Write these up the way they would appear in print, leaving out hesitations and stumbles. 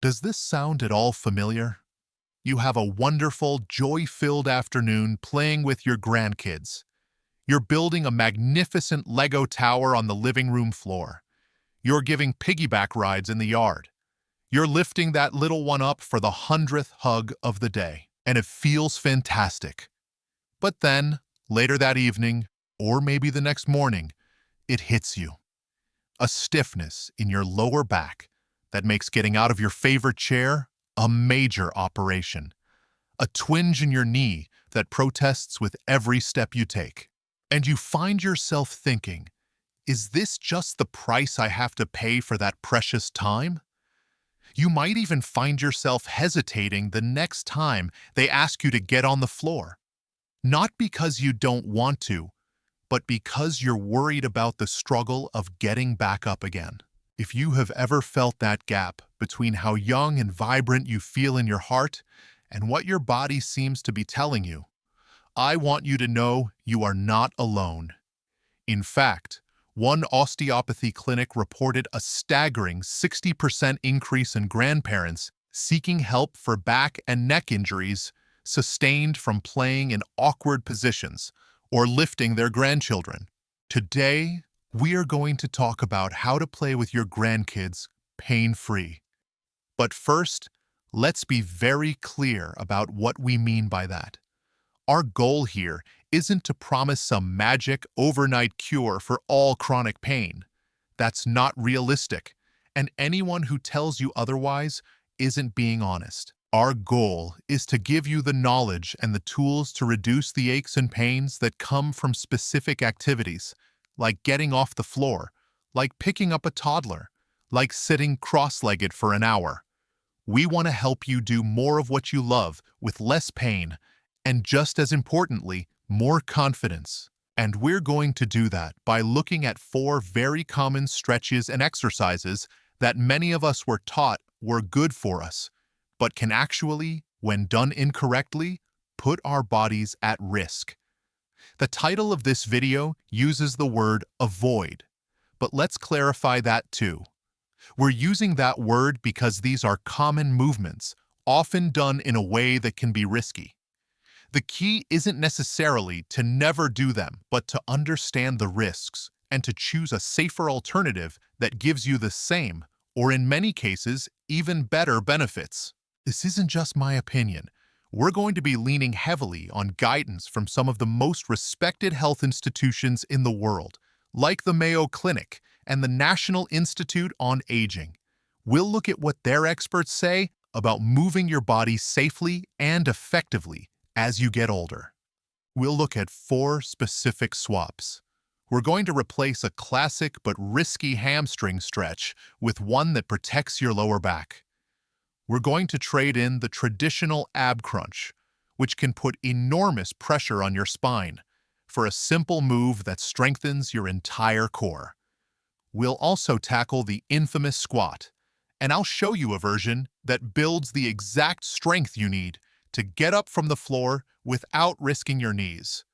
Does this sound at all familiar? You have a wonderful, joy-filled afternoon playing with your grandkids. You're building a magnificent Lego tower on the living room floor. You're giving piggyback rides in the yard. You're lifting that little one up for the 100th hug of the day, and it feels fantastic. But then, later that evening, or maybe the next morning, it hits you. A stiffness in your lower back that makes getting out of your favorite chair a major operation. A twinge in your knee that protests with every step you take. And you find yourself thinking, is this just the price I have to pay for that precious time? You might even find yourself hesitating the next time they ask you to get on the floor. Not because you don't want to, but because you're worried about the struggle of getting back up again. If you have ever felt that gap between how young and vibrant you feel in your heart and what your body seems to be telling you, I want you to know you are not alone. In fact, one osteopathy clinic reported a staggering 60% increase in grandparents seeking help for back and neck injuries sustained from playing in awkward positions or lifting their grandchildren. Today, we are going to talk about how to play with your grandkids pain-free. But first, let's be very clear about what we mean by that. Our goal here isn't to promise some magic overnight cure for all chronic pain. That's not realistic, and anyone who tells you otherwise isn't being honest. Our goal is to give you the knowledge and the tools to reduce the aches and pains that come from specific activities, like getting off the floor, like picking up a toddler, like sitting cross-legged for an hour. We want to help you do more of what you love with less pain, and just as importantly, more confidence. And we're going to do that by looking at 4 very common stretches and exercises that many of us were taught were good for us, but can actually, when done incorrectly, put our bodies at risk. The title of this video uses the word avoid, but let's clarify that too. We're using that word because these are common movements, often done in a way that can be risky. The key isn't necessarily to never do them, but to understand the risks and to choose a safer alternative that gives you the same, or in many cases, even better benefits. This isn't just my opinion. We're going to be leaning heavily on guidance from some of the most respected health institutions in the world, like the Mayo Clinic and the National Institute on Aging. We'll look at what their experts say about moving your body safely and effectively as you get older. We'll look at 4 specific swaps. We're going to replace a classic but risky hamstring stretch with one that protects your lower back. We're going to trade in the traditional ab crunch, which can put enormous pressure on your spine, for a simple move that strengthens your entire core. We'll also tackle the infamous squat, and I'll show you a version that builds the exact strength you need to get up from the floor without risking your knees.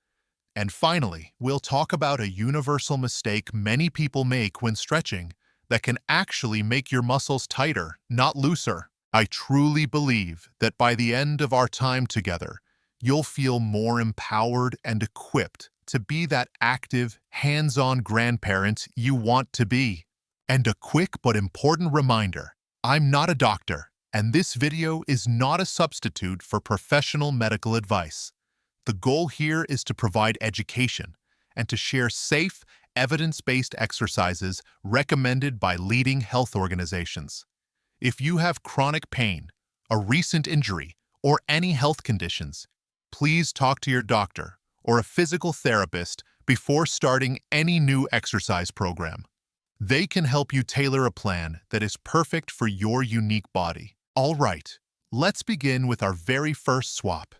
And finally, we'll talk about a universal mistake many people make when stretching that can actually make your muscles tighter, not looser. I truly believe that by the end of our time together, you'll feel more empowered and equipped to be that active, hands-on grandparent you want to be. And a quick but important reminder, I'm not a doctor, and this video is not a substitute for professional medical advice. The goal here is to provide education and to share safe, evidence-based exercises recommended by leading health organizations. If you have chronic pain, a recent injury, or any health conditions, please talk to your doctor or a physical therapist before starting any new exercise program. They can help you tailor a plan that is perfect for your unique body. All right, let's begin with our very first swap.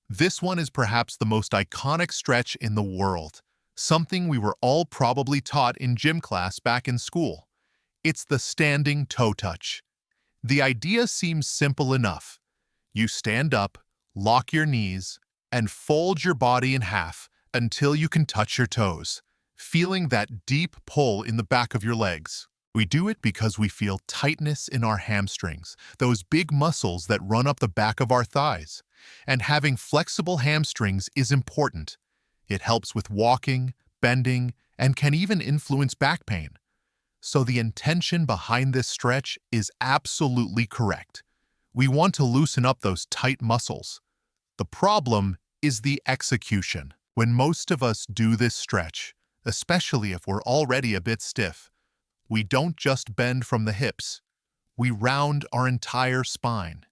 This one is perhaps the most iconic stretch in the world, something we were all probably taught in gym class back in school. It's the standing toe touch. The idea seems simple enough. You stand up, lock your knees, and fold your body in half until you can touch your toes, feeling that deep pull in the back of your legs. We do it because we feel tightness in our hamstrings, those big muscles that run up the back of our thighs. And having flexible hamstrings is important. It helps with walking, bending, and can even influence back pain. So the intention behind this stretch is absolutely correct. We want to loosen up those tight muscles. The problem is the execution. When most of us do this stretch, especially if we're already a bit stiff, we don't just bend from the hips, we round our entire spine.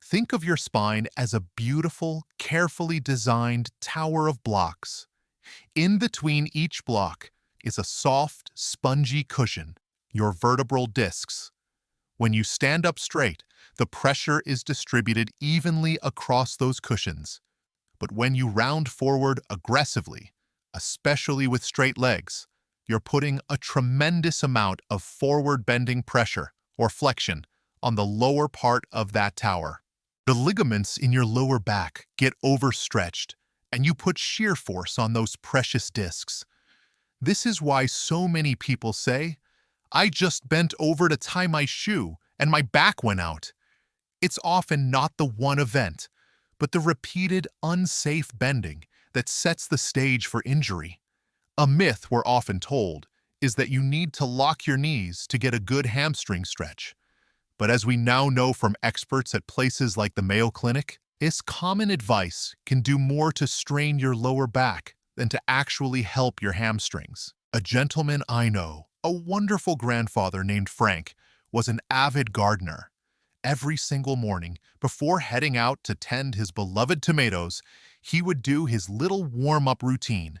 Think of your spine as a beautiful, carefully designed tower of blocks. In between each block is a soft, spongy cushion, your vertebral discs. When you stand up straight, the pressure is distributed evenly across those cushions. But when you round forward aggressively, especially with straight legs, you're putting a tremendous amount of forward-bending pressure, or flexion, on the lower part of that tower. The ligaments in your lower back get overstretched, and you put shear force on those precious discs. This is why so many people say, "I just bent over to tie my shoe, and my back went out." It's often not the one event, but the repeated unsafe bending that sets the stage for injury. A myth we're often told is that you need to lock your knees to get a good hamstring stretch. But as we now know from experts at places like the Mayo Clinic, this common advice can do more to strain your lower back than to actually help your hamstrings. A gentleman I know, a wonderful grandfather named Frank, was an avid gardener. Every single morning, before heading out to tend his beloved tomatoes, he would do his little warm-up routine.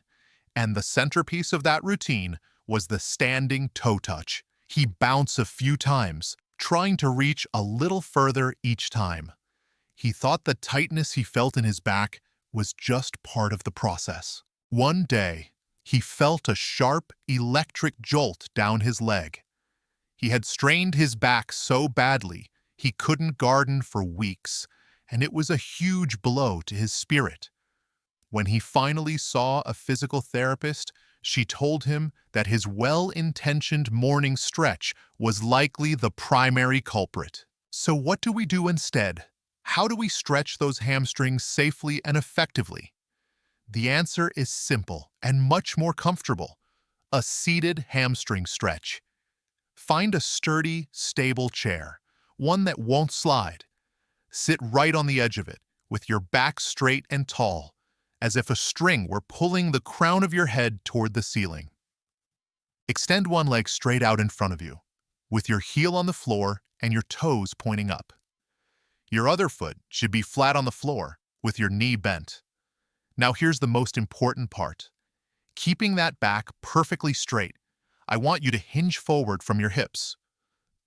And the centerpiece of that routine was the standing toe touch. He'd bounce a few times, trying to reach a little further each time. He thought the tightness he felt in his back was just part of the process. One day, he felt a sharp, electric jolt down his leg. He had strained his back so badly he couldn't garden for weeks, and it was a huge blow to his spirit. When he finally saw a physical therapist, she told him that his well-intentioned morning stretch was likely the primary culprit. So what do we do instead? How do we stretch those hamstrings safely and effectively? The answer is simple and much more comfortable: a seated hamstring stretch. Find a sturdy, stable chair, one that won't slide. Sit right on the edge of it, with your back straight and tall, as if a string were pulling the crown of your head toward the ceiling. Extend one leg straight out in front of you, with your heel on the floor and your toes pointing up. Your other foot should be flat on the floor, with your knee bent. Now here's the most important part. Keeping that back perfectly straight, I want you to hinge forward from your hips.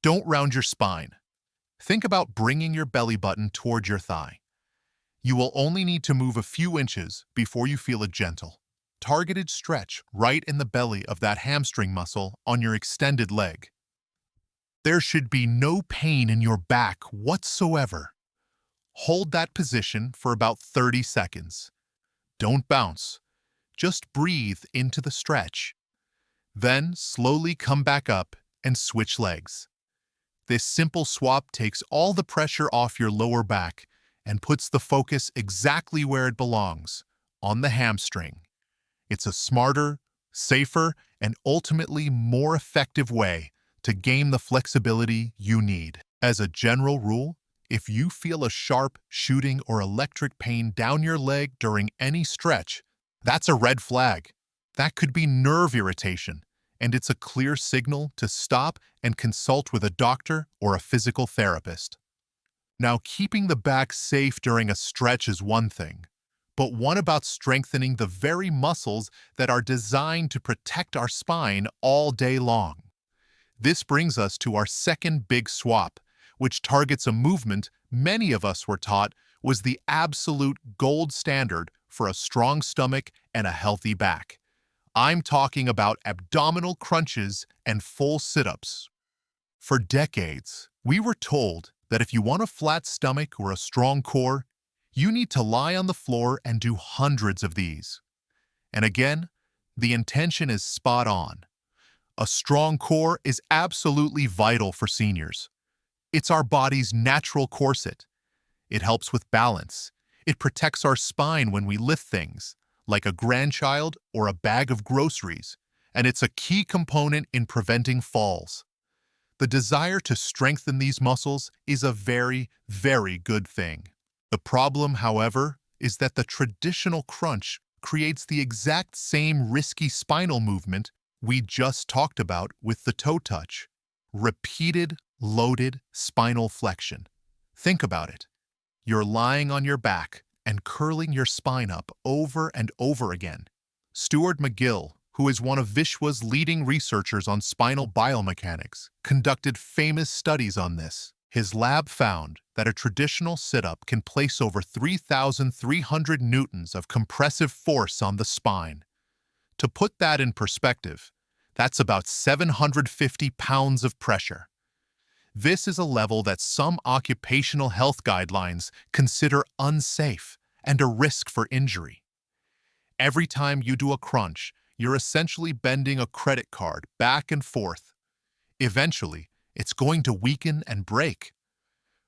Don't round your spine. Think about bringing your belly button toward your thigh. You will only need to move a few inches before you feel a gentle, targeted stretch right in the belly of that hamstring muscle on your extended leg. There should be no pain in your back whatsoever. Hold that position for about 30 seconds. Don't bounce. Just breathe into the stretch. Then slowly come back up and switch legs. This simple swap takes all the pressure off your lower back and puts the focus exactly where it belongs, on the hamstring. It's a smarter, safer, and ultimately more effective way to gain the flexibility you need. As a general rule, if you feel a sharp, shooting, or electric pain down your leg during any stretch, that's a red flag. That could be nerve irritation, and it's a clear signal to stop and consult with a doctor or a physical therapist. Now, keeping the back safe during a stretch is one thing, but what about strengthening the very muscles that are designed to protect our spine all day long? This brings us to our second big swap, which targets a movement many of us were taught was the absolute gold standard for a strong stomach and a healthy back. I'm talking about abdominal crunches and full sit-ups. For decades, we were told that if you want a flat stomach or a strong core, you need to lie on the floor and do hundreds of these. And again, the intention is spot on. A strong core is absolutely vital for seniors. It's our body's natural corset. It helps with balance. It protects our spine when we lift things, like a grandchild or a bag of groceries, and it's a key component in preventing falls. The desire to strengthen these muscles is a very, very good thing. The problem, however, is that the traditional crunch creates the exact same risky spinal movement we just talked about with the toe touch. Repeated, loaded spinal flexion. Think about it. You're lying on your back and curling your spine up over and over again. Stuart McGill, who is one of Vishwa's leading researchers on spinal biomechanics, conducted famous studies on this. His lab found that a traditional sit-up can place over 3,300 newtons of compressive force on the spine. To put that in perspective, that's about 750 pounds of pressure. This is a level that some occupational health guidelines consider unsafe and a risk for injury. Every time you do a crunch, you're essentially bending a credit card back and forth. Eventually, it's going to weaken and break.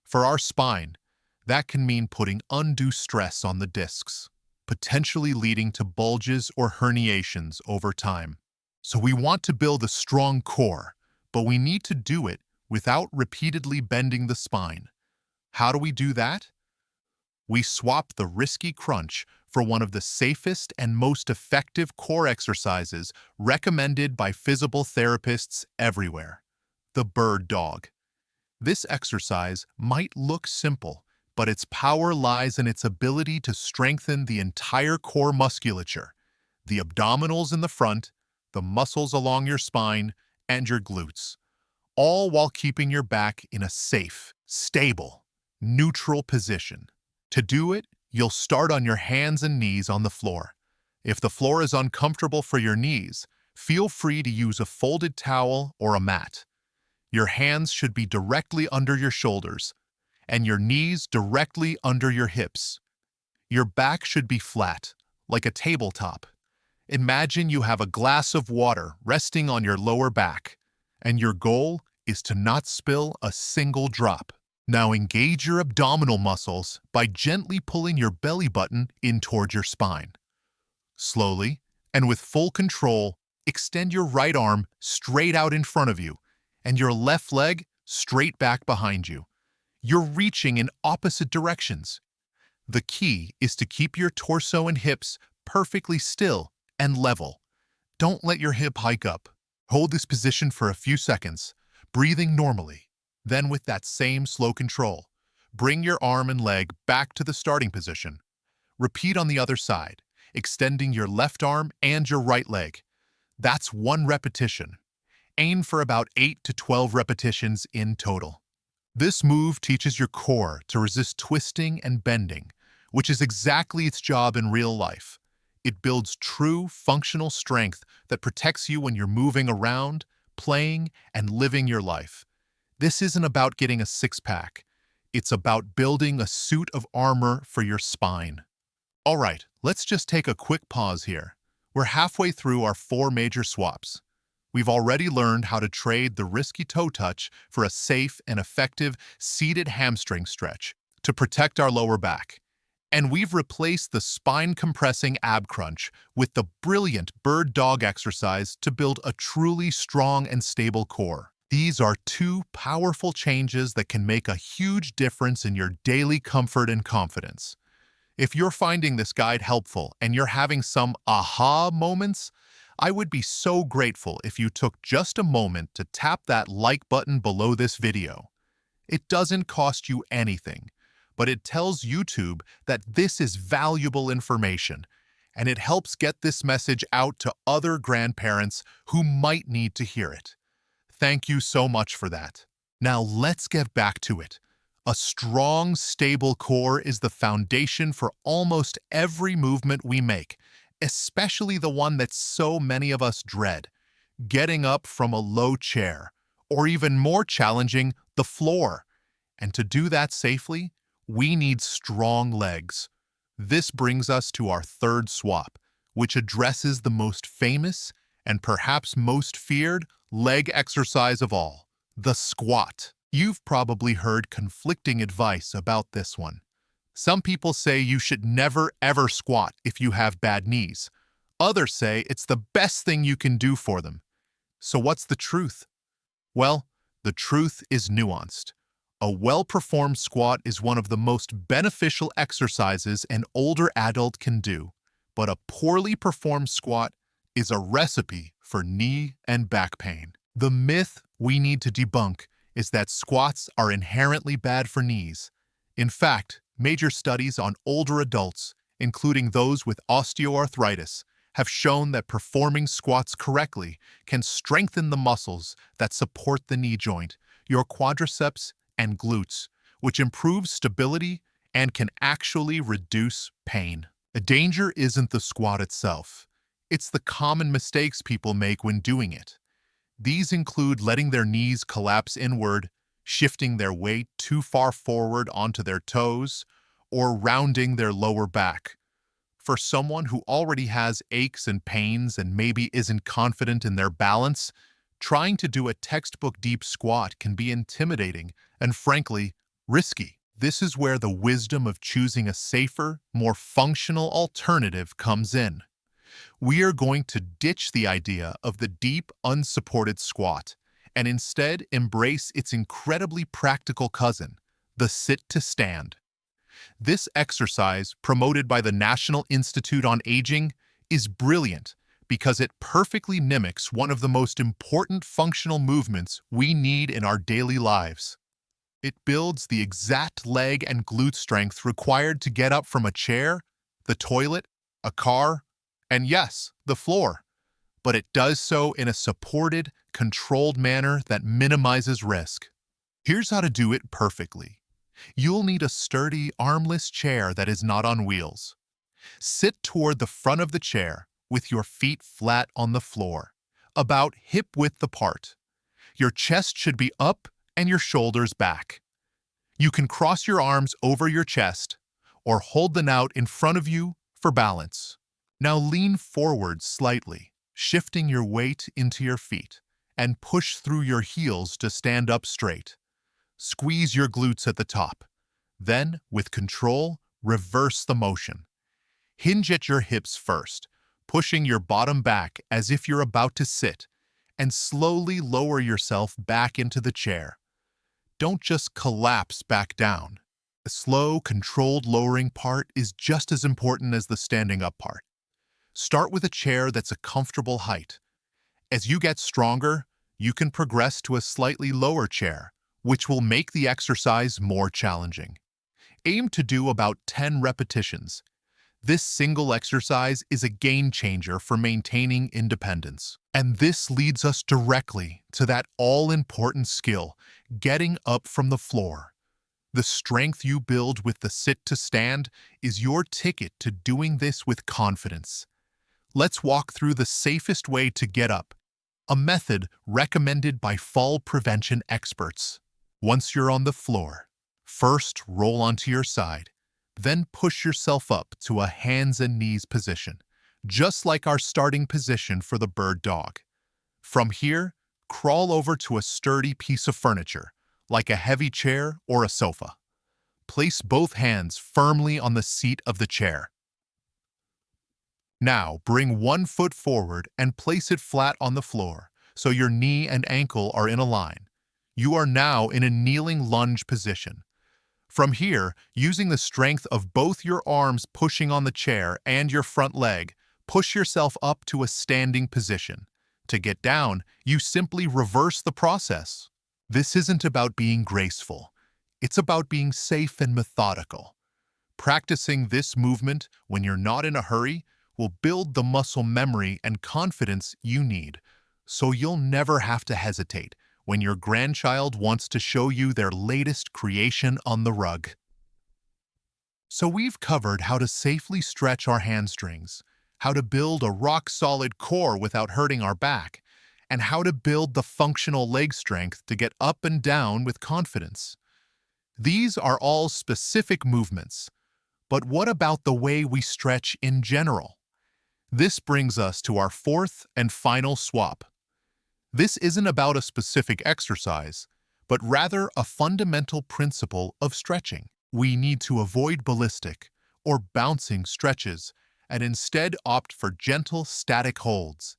For our spine, that can mean putting undue stress on the discs, potentially leading to bulges or herniations over time. So we want to build a strong core, but we need to do it without repeatedly bending the spine. How do we do that? We swap the risky crunch for one of the safest and most effective core exercises recommended by physical therapists everywhere: the bird dog. This exercise might look simple, but its power lies in its ability to strengthen the entire core musculature, the abdominals in the front, the muscles along your spine, and your glutes, all while keeping your back in a safe, stable, neutral position. To do it, you'll start on your hands and knees on the floor. If the floor is uncomfortable for your knees, feel free to use a folded towel or a mat. Your hands should be directly under your shoulders, and your knees directly under your hips. Your back should be flat, like a tabletop. Imagine you have a glass of water resting on your lower back, and your goal is to not spill a single drop. Now engage your abdominal muscles by gently pulling your belly button in toward your spine. Slowly, and with full control, extend your right arm straight out in front of you, and your left leg straight back behind you. You're reaching in opposite directions. The key is to keep your torso and hips perfectly still and level. Don't let your hip hike up. Hold this position for a few seconds, breathing normally. Then, with that same slow control, bring your arm and leg back to the starting position. Repeat on the other side, extending your left arm and your right leg. That's one repetition. Aim for about 8 to 12 repetitions in total. This move teaches your core to resist twisting and bending, which is exactly its job in real life. It builds true, functional strength that protects you when you're moving around, playing, and living your life. This isn't about getting a six-pack. It's about building a suit of armor for your spine. All right, let's just take a quick pause here. We're halfway through our 4 major swaps. We've already learned how to trade the risky toe touch for a safe and effective seated hamstring stretch to protect our lower back. And we've replaced the spine-compressing ab crunch with the brilliant bird dog exercise to build a truly strong and stable core. These are 2 powerful changes that can make a huge difference in your daily comfort and confidence. If you're finding this guide helpful and you're having some aha moments, I would be so grateful if you took just a moment to tap that like button below this video. It doesn't cost you anything, but it tells YouTube that this is valuable information, and it helps get this message out to other grandparents who might need to hear it. Thank you so much for that. Now let's get back to it. A strong, stable core is the foundation for almost every movement we make, especially the one that so many of us dread: getting up from a low chair, or even more challenging, the floor. And to do that safely, we need strong legs. This brings us to our 3rd swap, which addresses the most famous and perhaps most feared leg exercise of all, the squat. You've probably heard conflicting advice about this one. Some people say you should never ever squat if you have bad knees. Others say it's the best thing you can do for them. So what's the truth? Well, the truth is nuanced. A well-performed squat is one of the most beneficial exercises an older adult can do, but a poorly performed squat is a recipe for knee and back pain. The myth we need to debunk is that squats are inherently bad for knees. In fact, major studies on older adults, including those with osteoarthritis, have shown that performing squats correctly can strengthen the muscles that support the knee joint, your quadriceps and glutes, which improves stability and can actually reduce pain. The danger isn't the squat itself. It's the common mistakes people make when doing it. These include letting their knees collapse inward, shifting their weight too far forward onto their toes, or rounding their lower back. For someone who already has aches and pains and maybe isn't confident in their balance, trying to do a textbook deep squat can be intimidating and, frankly, risky. This is where the wisdom of choosing a safer, more functional alternative comes in. We are going to ditch the idea of the deep, unsupported squat and instead embrace its incredibly practical cousin, the sit-to-stand. This exercise, promoted by the National Institute on Aging, is brilliant because it perfectly mimics one of the most important functional movements we need in our daily lives. It builds the exact leg and glute strength required to get up from a chair, the toilet, a car, and yes, the floor. But it does so in a supported, controlled manner that minimizes risk. Here's how to do it perfectly. You'll need a sturdy, armless chair that is not on wheels. Sit toward the front of the chair with your feet flat on the floor, about hip-width apart. Your chest should be up and your shoulders back. You can cross your arms over your chest or hold them out in front of you for balance. Now lean forward slightly, shifting your weight into your feet, and push through your heels to stand up straight. Squeeze your glutes at the top. Then, with control, reverse the motion. Hinge at your hips first, pushing your bottom back as if you're about to sit, and slowly lower yourself back into the chair. Don't just collapse back down. The slow, controlled lowering part is just as important as the standing up part. Start with a chair that's a comfortable height. As you get stronger, you can progress to a slightly lower chair, which will make the exercise more challenging. Aim to do about 10 repetitions. This single exercise is a game changer for maintaining independence. And this leads us directly to that all-important skill, getting up from the floor. The strength you build with the sit-to-stand is your ticket to doing this with confidence. Let's walk through the safest way to get up, a method recommended by fall prevention experts. Once you're on the floor, first roll onto your side, then push yourself up to a hands and knees position, just like our starting position for the bird dog. From here, crawl over to a sturdy piece of furniture, like a heavy chair or a sofa. Place both hands firmly on the seat of the chair. Now, bring one foot forward and place it flat on the floor, so your knee and ankle are in a line. You are now in a kneeling lunge position. From here, using the strength of both your arms pushing on the chair and your front leg, push yourself up to a standing position. To get down, you simply reverse the process. This isn't about being graceful. It's about being safe and methodical. Practicing this movement when you're not in a hurry will build the muscle memory and confidence you need, so you'll never have to hesitate when your grandchild wants to show you their latest creation on the rug. So we've covered how to safely stretch our hamstrings, how to build a rock-solid core without hurting our back, and how to build the functional leg strength to get up and down with confidence. These are all specific movements, but what about the way we stretch in general? This brings us to our fourth and final swap. This isn't about a specific exercise, but rather a fundamental principle of stretching. We need to avoid ballistic or bouncing stretches and instead opt for gentle, static holds.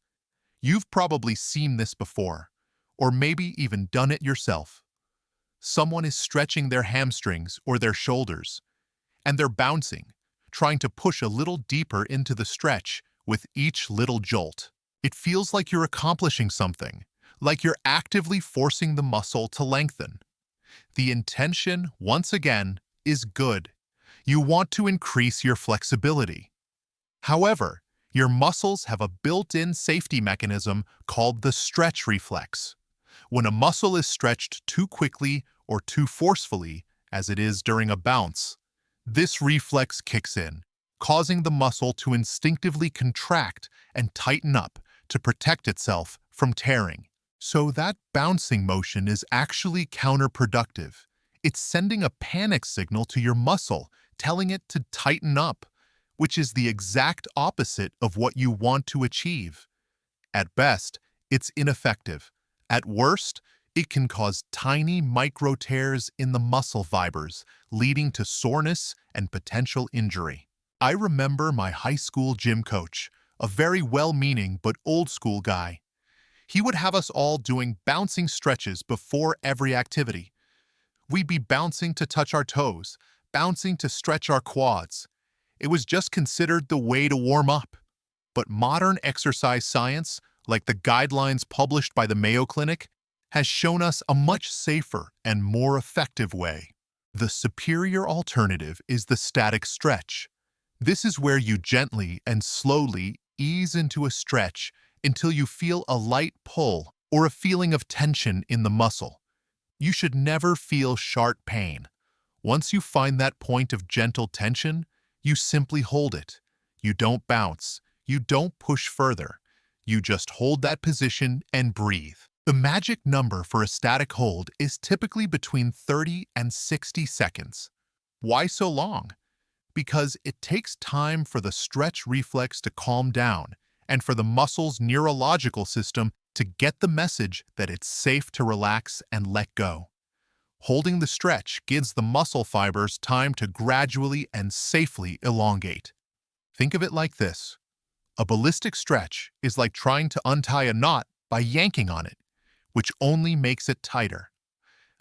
You've probably seen this before, or maybe even done it yourself. Someone is stretching their hamstrings or their shoulders, and they're bouncing, trying to push a little deeper into the stretch with each little jolt. It feels like you're accomplishing something, like you're actively forcing the muscle to lengthen. The intention, once again, is good. You want to increase your flexibility. However, your muscles have a built-in safety mechanism called the stretch reflex. When a muscle is stretched too quickly or too forcefully, as it is during a bounce, this reflex kicks in, causing the muscle to instinctively contract and tighten up to protect itself from tearing. So that bouncing motion is actually counterproductive. It's sending a panic signal to your muscle, telling it to tighten up, which is the exact opposite of what you want to achieve. At best, it's ineffective. At worst, it can cause tiny micro tears in the muscle fibers, leading to soreness and potential injury. I remember my high school gym coach, a very well-meaning but old-school guy. He would have us all doing bouncing stretches before every activity. We'd be bouncing to touch our toes, bouncing to stretch our quads. It was just considered the way to warm up. But modern exercise science, like the guidelines published by the Mayo Clinic, has shown us a much safer and more effective way. The superior alternative is the static stretch. This is where you gently and slowly ease into a stretch until you feel a light pull or a feeling of tension in the muscle. You should never feel sharp pain. Once you find that point of gentle tension, you simply hold it. You don't bounce. You don't push further. You just hold that position and breathe. The magic number for a static hold is typically between 30 and 60 seconds. Why so long? Because it takes time for the stretch reflex to calm down and for the muscle's neurological system to get the message that it's safe to relax and let go. Holding the stretch gives the muscle fibers time to gradually and safely elongate. Think of it like this. A ballistic stretch is like trying to untie a knot by yanking on it, which only makes it tighter.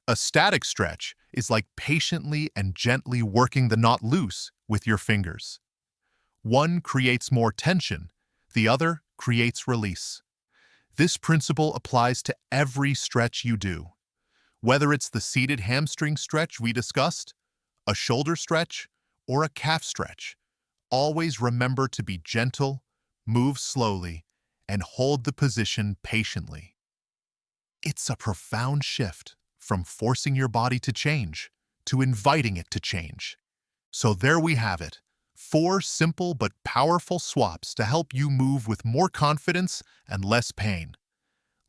A static stretch is like patiently and gently working the knot loose with your fingers. One creates more tension, the other creates release. This principle applies to every stretch you do. Whether it's the seated hamstring stretch we discussed, a shoulder stretch, or a calf stretch, always remember to be gentle, move slowly, and hold the position patiently. It's a profound shift from forcing your body to change to inviting it to change. So there we have it, 4 simple but powerful swaps to help you move with more confidence and less pain.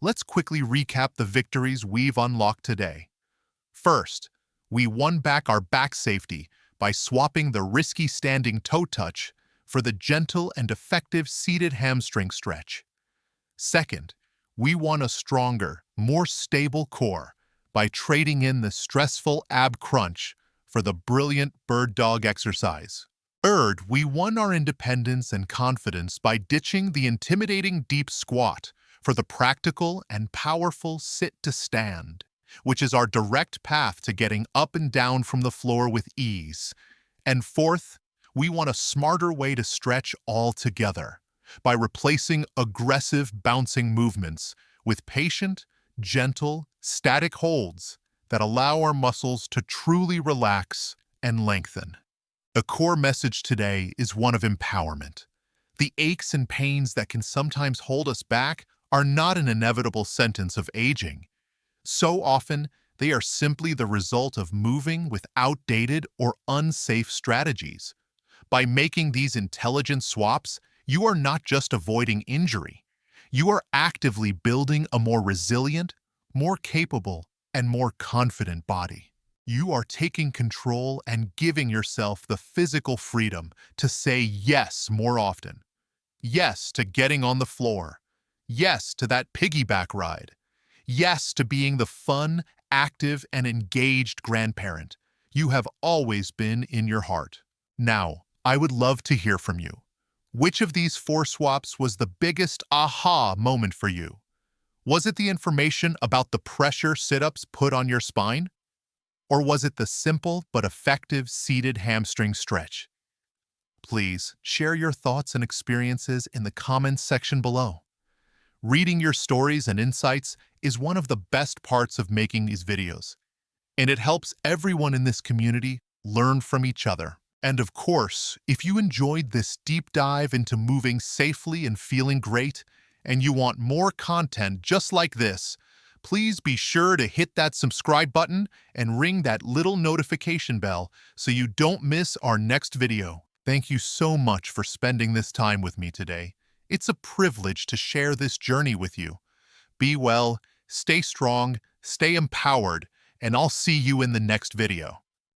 Let's quickly recap the victories we've unlocked today. First, we won back our back safety by swapping the risky standing toe touch for the gentle and effective seated hamstring stretch. Second, we won a stronger, more stable core by trading in the stressful ab crunch for the brilliant bird dog exercise. Third, we won our independence and confidence by ditching the intimidating deep squat for the practical and powerful sit to stand, which is our direct path to getting up and down from the floor with ease. And fourth, we want a smarter way to stretch altogether by replacing aggressive bouncing movements with patient, gentle, static holds that allow our muscles to truly relax and lengthen. The core message today is one of empowerment. The aches and pains that can sometimes hold us back are not an inevitable sentence of aging. So often, they are simply the result of moving with outdated or unsafe strategies. By making these intelligent swaps, you are not just avoiding injury. You are actively building a more resilient, more capable, and more confident body. You are taking control and giving yourself the physical freedom to say yes more often. Yes to getting on the floor. Yes to that piggyback ride. Yes to being the fun, active, and engaged grandparent you have always been in your heart. Now, I would love to hear from you. Which of these four swaps was the biggest aha moment for you? Was it the information about the pressure sit-ups put on your spine? Or was it the simple but effective seated hamstring stretch? Please share your thoughts and experiences in the comments section below. Reading your stories and insights is one of the best parts of making these videos, and it helps everyone in this community learn from each other. And of course, if you enjoyed this deep dive into moving safely and feeling great, and you want more content just like this, please be sure to hit that subscribe button and ring that little notification bell so you don't miss our next video. Thank you so much for spending this time with me today. It's a privilege to share this journey with you. Be well, stay strong, stay empowered, and I'll see you in the next video.